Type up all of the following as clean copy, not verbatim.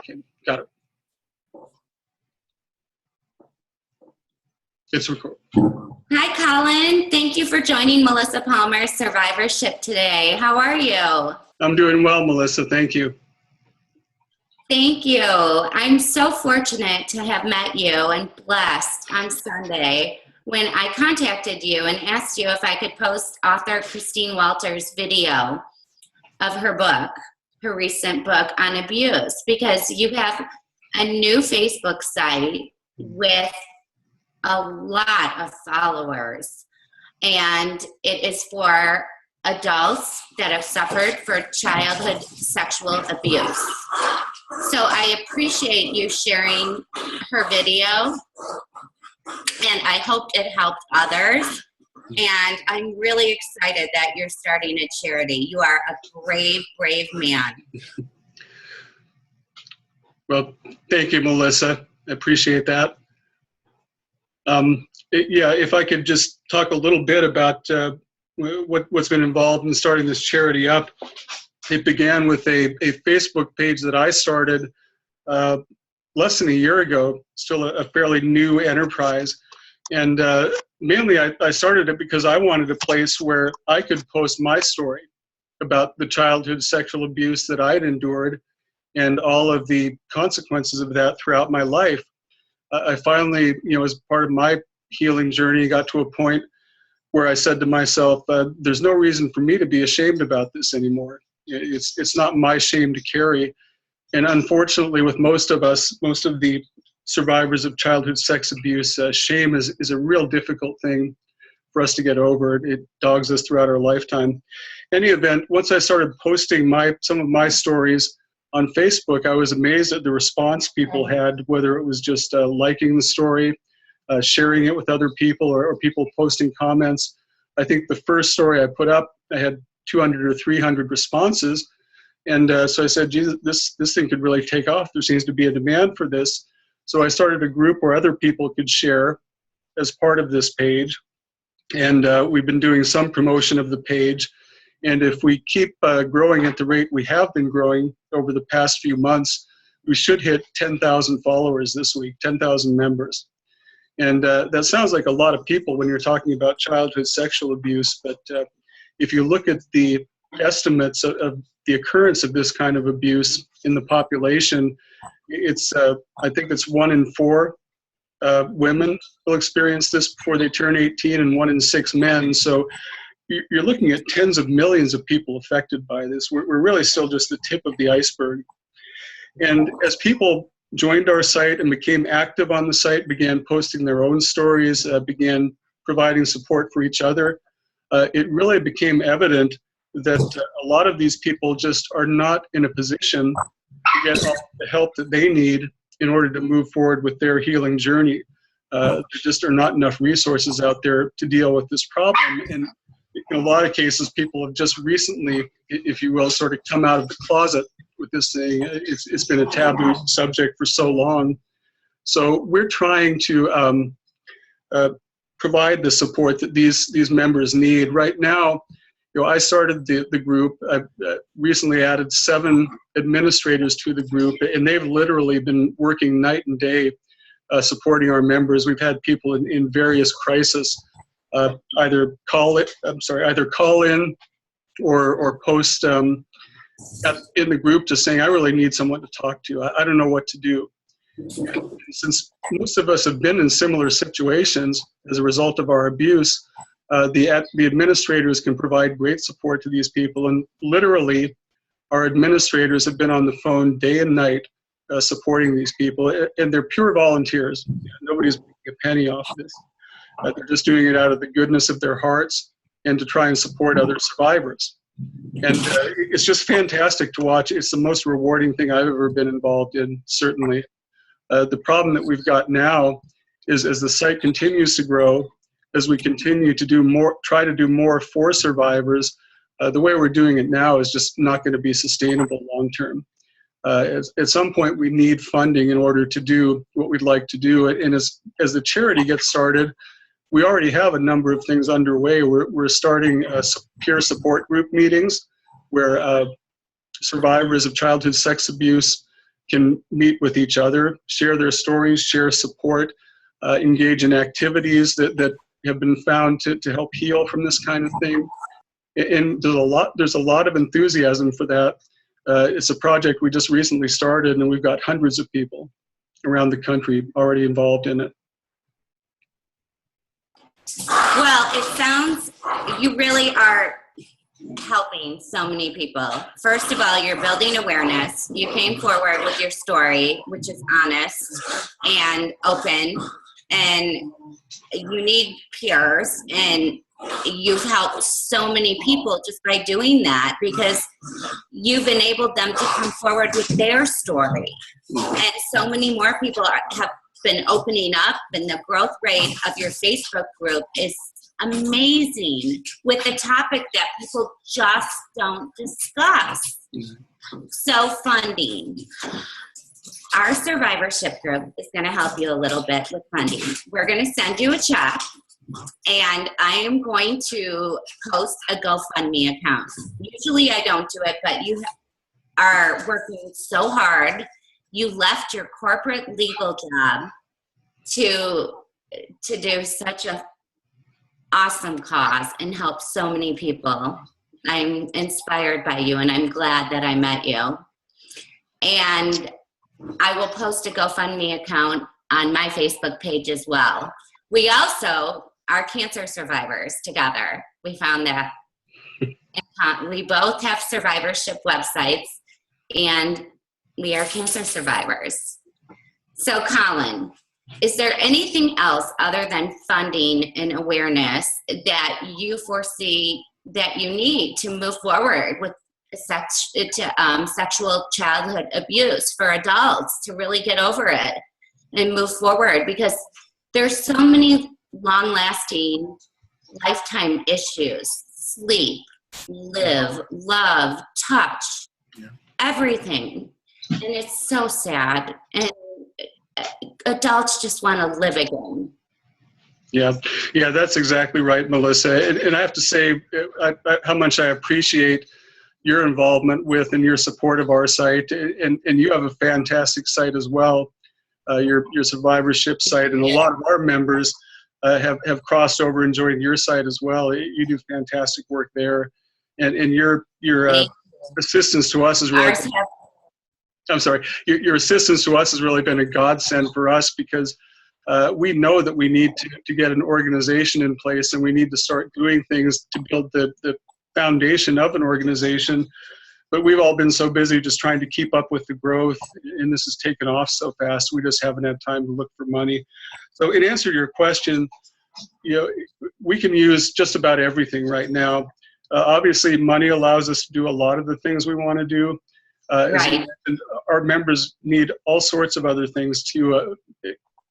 Okay, got it. It's recorded. Hi, Colin. Thank you for joining Melissa Palmer's Survivorship today. How are you? I'm doing well, Melissa. Thank you. Thank you. I'm so fortunate to have met you and blessed on Sunday when I contacted you and asked you if I could post author Christine Walters' video of her book, her recent book on abuse, because you have a new Facebook site with a lot of followers, and it is for adults that have suffered for childhood sexual abuse. So I appreciate you sharing her video, and I hope it helped others. And I'm really excited that you're starting a charity. You are a brave, brave man. Well, thank you, Melissa. I appreciate that. Yeah, if I could just talk a little bit about what's been involved in starting this charity up. It began with a Facebook page that I started less than a year ago, still a fairly new enterprise. And mainly I started it because I wanted a place where I could post my story about the childhood sexual abuse that I'd endured and all of the consequences of that throughout my life. I finally, as part of my healing journey, got to a point where I said to myself, there's no reason for me to be ashamed about this anymore. It's not my shame to carry. And unfortunately, with most of us, most of the survivors of childhood sex abuse, shame is a real difficult thing for us to get over. It dogs us throughout our lifetime. In any event, once I started posting some of my stories on Facebook, I was amazed at the response people had, whether it was just liking the story, sharing it with other people, or people posting comments. I think the first story I put up, I had 200 or 300 responses. And so I said, Jesus, this thing could really take off. There seems to be a demand for this. So I started a group where other people could share as part of this page. And we've been doing some promotion of the page. And if we keep growing at the rate we have been growing over the past few months, we should hit 10,000 followers this week, 10,000 members. And that sounds like a lot of people when you're talking about childhood sexual abuse. But if you look at the estimates of the occurrence of this kind of abuse in the population, it's I think it's 1 in 4 women will experience this before they turn 18, and 1 in 6 men. So you're looking at tens of millions of people affected by this. We're really still just the tip of the iceberg. And as people joined our site and became active on the site, began posting their own stories, began providing support for each other, it really became evident that a lot of these people just are not in a position to get all the help that they need in order to move forward with their healing journey. There just are not enough resources out there to deal with this problem. And in a lot of cases, people have just recently, if you will, sort of come out of the closet with this thing. It's been a taboo subject for so long. So we're trying to provide the support that these members need. Right now, I started the group. I've recently added 7 administrators to the group, and they've literally been working night and day supporting our members. We've had people in various crises either call in or post in the group just saying, I really need someone to talk to. I don't know what to do. And since most of us have been in similar situations as a result of our abuse, the administrators can provide great support to these people. And literally, our administrators have been on the phone day and night supporting these people. And they're pure volunteers. Nobody's making a penny off this. They're just doing it out of the goodness of their hearts and to try and support other survivors. And it's just fantastic to watch. It's the most rewarding thing I've ever been involved in, certainly. The problem that we've got now is as the site continues to grow, as we continue to do more, try to do more for survivors, the way we're doing it now is just not going to be sustainable long term. At some point, we need funding in order to do what we'd like to do. And as the charity gets started, we already have a number of things underway. We're starting peer support group meetings where survivors of childhood sex abuse can meet with each other, share their stories, share support, engage in activities that have been found to help heal from this kind of thing. And there's a lot of enthusiasm for that. It's a project we just recently started, and we've got hundreds of people around the country already involved in it. Well, it sounds, you really are helping so many people. First of all, you're building awareness. You came forward with your story, which is honest and open, and you need peers, and you've helped so many people just by doing that, because you've enabled them to come forward with their story. And so many more people have been opening up, and the growth rate of your Facebook group is amazing, with the topic that people just don't discuss. So funding. Our survivorship group is going to help you a little bit with funding. We're going to send you a check, and I am going to post a GoFundMe account. Usually I don't do it, but you are working so hard. You left your corporate legal job to do such a awesome cause and help so many people. I'm inspired by you, and I'm glad that I met you. And I will post a GoFundMe account on my Facebook page as well. We also are cancer survivors together. We found that. We both have survivorship websites, and we are cancer survivors. So, Colin, is there anything else other than funding and awareness that you foresee that you need to move forward with sexual childhood abuse for adults to really get over it and move forward? Because there's so many long-lasting lifetime issues: sleep, live, love, touch, everything. And it's so sad. And adults just want to live again. Yeah, that's exactly right, Melissa. And I have to say how much I appreciate your involvement with and your support of our site. And you have a fantastic site as well, your survivorship site. And a lot of our members have crossed over and joined your site as well. You do fantastic work there. And your assistance to us is really... I'm sorry, your assistance to us has really been a godsend for us, because we know that we need to get an organization in place, and we need to start doing things to build the foundation of an organization. But we've all been so busy just trying to keep up with the growth, and this has taken off so fast, we just haven't had time to look for money. So in answer to your question, we can use just about everything right now. Obviously, money allows us to do a lot of the things we want to do. Right. Our members need all sorts of other things too.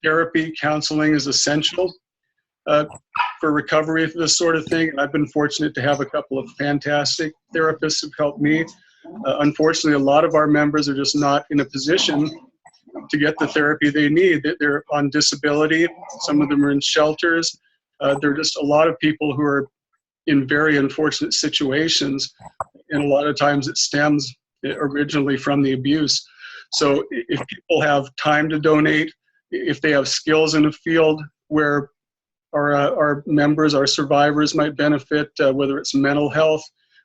Therapy, counseling is essential for recovery for this sort of thing. And I've been fortunate to have a couple of fantastic therapists who've helped me. Unfortunately, a lot of our members are just not in a position to get the therapy they need. They're on disability. Some of them are in shelters. There are just a lot of people who are in very unfortunate situations. And a lot of times it stems originally from the abuse. So if people have time to donate, if they have skills in a field where our members, our survivors might benefit, whether it's mental health,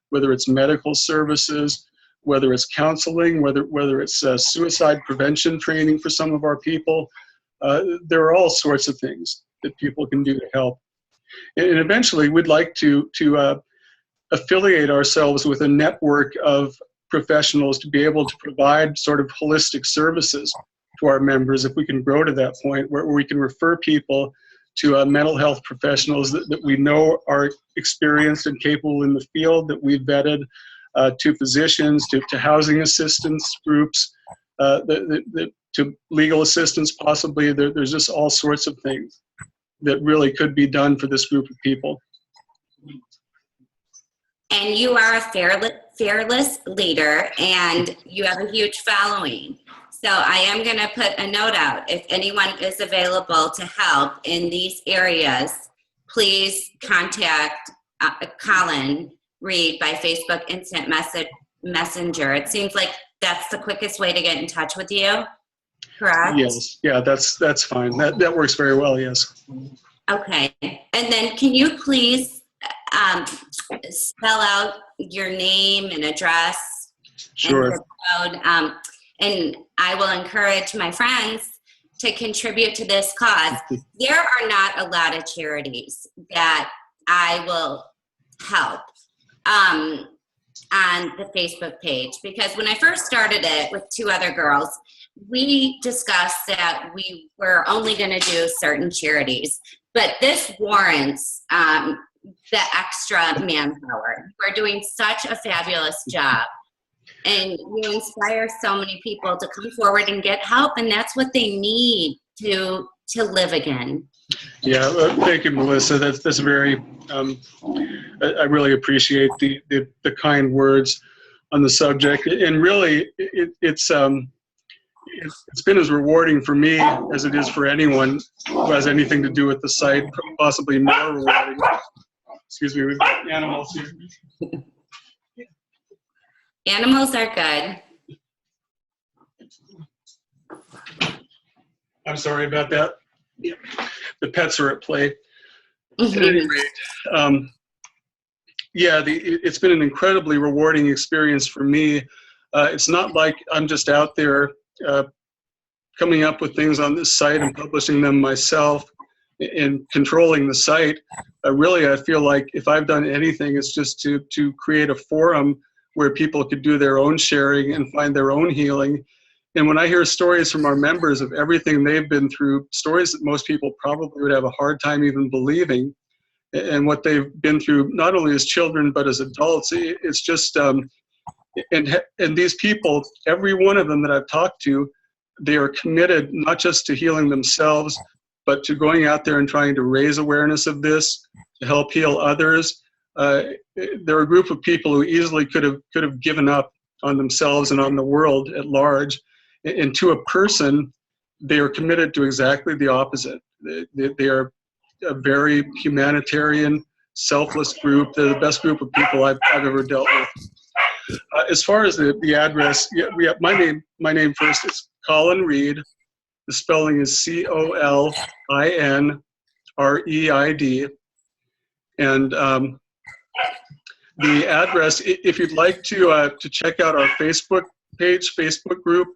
whether it's medical services, whether it's counseling, whether it's suicide prevention training for some of our people, there are all sorts of things that people can do to help. And eventually we'd like to affiliate ourselves with a network of professionals to be able to provide sort of holistic services to our members, if we can grow to that point where we can refer people to mental health professionals that we know are experienced and capable in the field, that we've vetted, to physicians, to housing assistance groups, to legal assistance possibly. There's just all sorts of things that really could be done for this group of people. And you are a fearless leader, and you have a huge following. So I am going to put a note out. If anyone is available to help in these areas, please contact Colin Reid by Facebook Instant Messenger. It seems like that's the quickest way to get in touch with you, correct? Yes. Yeah, that's fine. That works very well. Yes. Okay. And then can you please spell out your name and address and Sure. zip code? And I will encourage my friends to contribute to this cause. There are not a lot of charities that I will help on the Facebook page, because when I first started it with 2 other girls, we discussed that we were only going to do certain charities, but this warrants the extra manpower. We're doing such a fabulous job, and you inspire so many people to come forward and get help, and that's what they need to live again. Yeah, thank you, Melissa. That's very. I really appreciate the kind words on the subject, and really, it's been as rewarding for me as it is for anyone who has anything to do with the site. Possibly more rewarding. Excuse me, we've got animals here. Animals are good. I'm sorry about that. Yeah. The pets are at play. At any rate, it's been an incredibly rewarding experience for me. It's not like I'm just out there coming up with things on this site and publishing them myself and controlling the site. Really, I feel like if I've done anything, it's just to create a forum where people could do their own sharing and find their own healing. And when I hear stories from our members of everything they've been through, stories that most people probably would have a hard time even believing, and what they've been through, not only as children, but as adults, it's just, and these people, every one of them that I've talked to, they are committed not just to healing themselves, but to going out there and trying to raise awareness of this, to help heal others. They're a group of people who easily could have given up on themselves and on the world at large. And to a person, they are committed to exactly the opposite. They are a very humanitarian, selfless group. They're the best group of people I've ever dealt with. As far as the address, we have my name first is Colin Reid. The spelling is COLINREID. And the address, if you'd like to check out our Facebook page, Facebook group,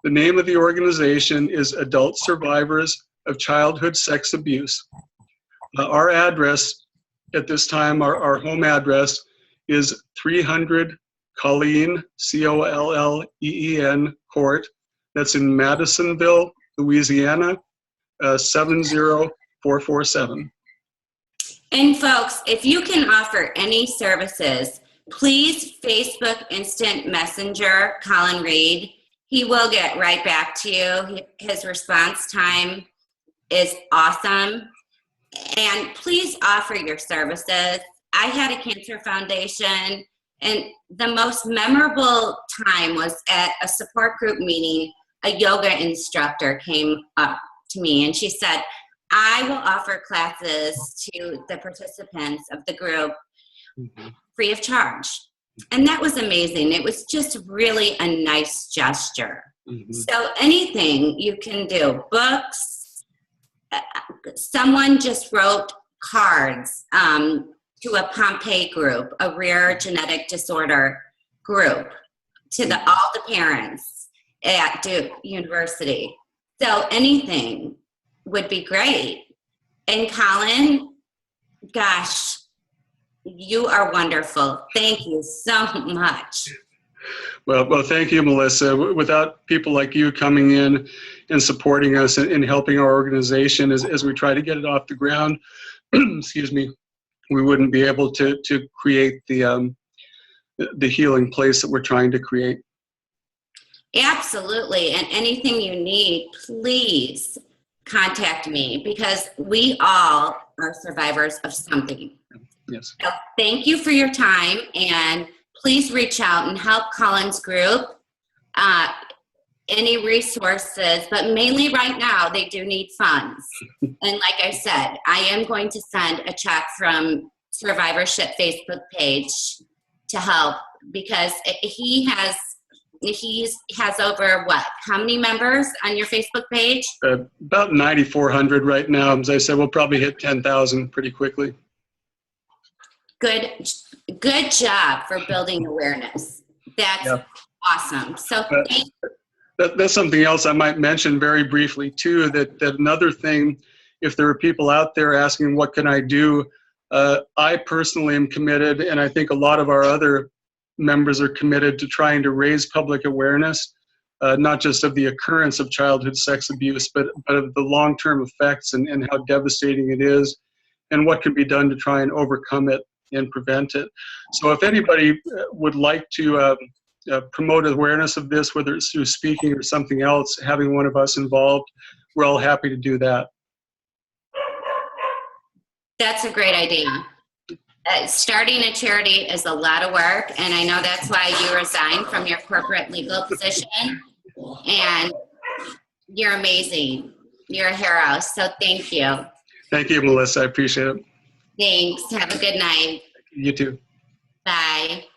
the name of the organization is Adult Survivors of Childhood Sex Abuse. Our address at this time, our home address is 300 Colleen, Colleen Court. That's in Madisonville, Louisiana, 70447. And folks, if you can offer any services, please Facebook Instant Messenger Colin Reid. He will get right back to you. His response time is awesome. And please offer your services. I had a cancer foundation, and the most memorable time was at a support group meeting. A yoga instructor came up to me and she said, I will offer classes to the participants of the group free of charge. And that was amazing. It was just really a nice gesture. So anything you can do, books, someone just wrote cards to a Pompeii group, a rare genetic disorder group, to all the parents at Duke University. So anything would be great. And Colin, gosh, you are wonderful. Thank you so much. Well, thank you, Melissa. Without people like you coming in and supporting us and helping our organization as we try to get it off the ground, excuse me, we wouldn't be able to create the healing place that we're trying to create. Absolutely. And anything you need, please contact me, because we all are survivors of something. Yes. So thank you for your time, and please reach out and help Colin's group. Any resources, but mainly right now they do need funds. And like I said, I am going to send a check from Survivorship Facebook page to help, because he has he has over what? How many members on your Facebook page? About 9,400 right now. As I said, we'll probably hit 10,000 pretty quickly. Good job for building awareness. That's awesome. So that's something else I might mention very briefly too, that another thing, if there are people out there asking what can I do, I personally am committed, and I think a lot of our other members are committed to trying to raise public awareness, not just of the occurrence of childhood sex abuse, but of the long-term effects and how devastating it is, and what can be done to try and overcome it and prevent it. So if anybody would like to promote awareness of this, whether it's through speaking or something else, having one of us involved, we're all happy to do that. That's a great idea. Starting a charity is a lot of work, and I know that's why you resigned from your corporate legal position, and you're amazing. You're a hero, so thank you. Thank you, Melissa. I appreciate it. Thanks. Have a good night. You too. Bye.